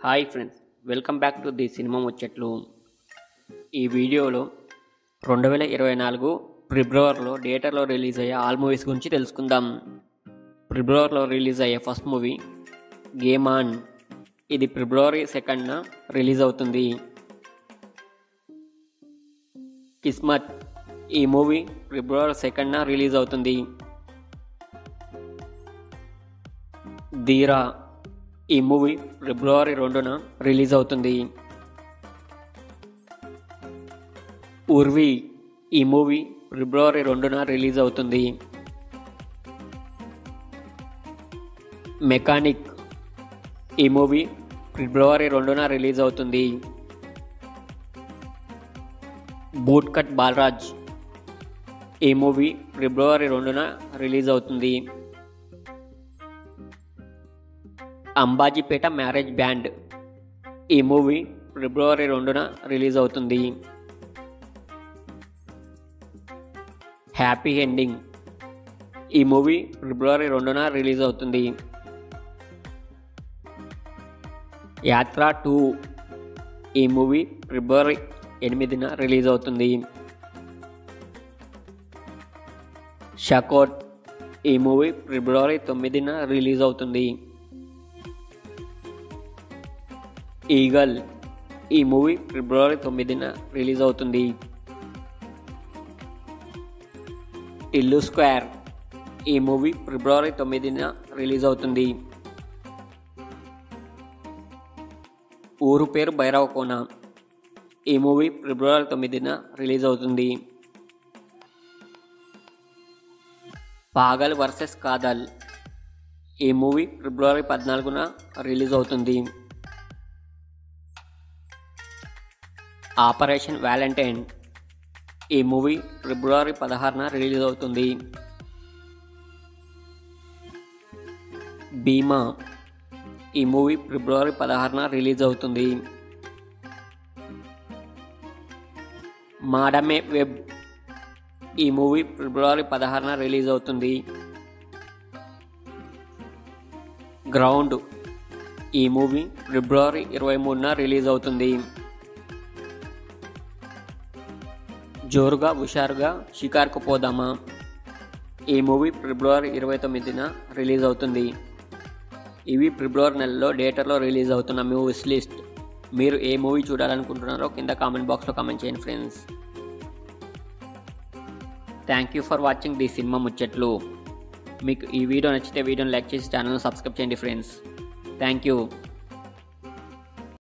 Hi friends, welcome back to the cinema ముచ్చట్లు. ఈ వీడియోలో 2024 ఫిబ్రవరిలో థియేటర్లో రిలీజ్ అయ్యే ఆల్ మూవీస్ గురించి తెలుసుకుందాం. ఫిబ్రవరిలో రిలీజ్ అయ్యే ఫస్ట్ మూవీ గేమ్ ఆన్. ఇది ఫిబ్రవరి 2న రిలీజ్ అవుతుంది. కిస్మత్. ఈ మూవీ ఫిబ్రవరి 2న రిలీజ్ అవుతుంది. ధీరా. ఈ మూవీ ఫిబ్రవరి 2న రిలీజ్ అవుతుంది. ఉర్వి. ఈ మూవీ ఫిబ్రవరి 2న రిలీజ్ అవుతుంది. మెకానిక్. ఈ మూవీ ఫిబ్రవరి 2న రిలీజ్ అవుతుంది. Boot cut Balaraj. ఈ మూవీ ఫిబ్రవరి 2న రిలీజ్ అవుతుంది. Ambajipeta marriage band. ఈ మూవీ ఫిబ్రవరి 2న రిలీజ్ అవుతుంది. Happy ending. ఈ మూవీ ఫిబ్రవరి 2న రిలీజ్ అవుతుంది. యాత్ర 2. ఈ మూవీ ఫిబ్రవరి 8న రిలీజ్ అవుతుంది. షకోట్. ఈ మూవీ ఫిబ్రవరి 9న రిలీజ్ అవుతుంది. ఈగల్. ఈ మూవీ ఫిబ్రవరి 9న రిలీజ్ అవుతుంది. ఇల్లు స్క్వేర్. ఈ మూవీ ఫిబ్రవరి 9న రిలీజ్ అవుతుంది. ఊరు పేరు భైరవకోన. ఈ మూవీ ఫిబ్రవరి 9న రిలీజ్ అవుతుంది. పాగల్ వర్సెస్ కాదల్. ఈ మూవీ ఫిబ్రవరి 14న రిలీజ్ అవుతుంది. Operation Valentine. ఈ మూవీ ఫిబ్రవరి 16న రిలీజ్ అవుతుంది. భీమా. ఈ మూవీ ఫిబ్రవరి 16న రిలీజ్ అవుతుంది. మాడమే వెబ్. ఈ మూవీ ఫిబ్రవరి 16న రిలీజ్ అవుతుంది. గ్రౌండ్. ఈ మూవీ ఫిబ్రవరి 23న రిలీజ్ అవుతుంది. జోరుగా హుషారుగా షికార్కు పోదామా. ఈ మూవీ ఫిబ్రవరి 29న రిలీజ్ అవుతుంది. ఇవి ఫిబ్రవరి నెలలో థియేటర్లో రిలీజ్ అవుతున్న మూవీస్ లిస్ట్. మీరు ఏ మూవీ చూడాలనుకుంటున్నారో కింద కామెంట్ బాక్స్లో కామెంట్ చేయండి friends. Thank you for watching the cinema ముచ్చట్లు. మీకు ఈ వీడియో నచ్చితే వీడియోని లైక్ చేసి ఛానల్ని సబ్స్క్రైబ్ చేయండి ఫ్రెండ్స్. Thank you.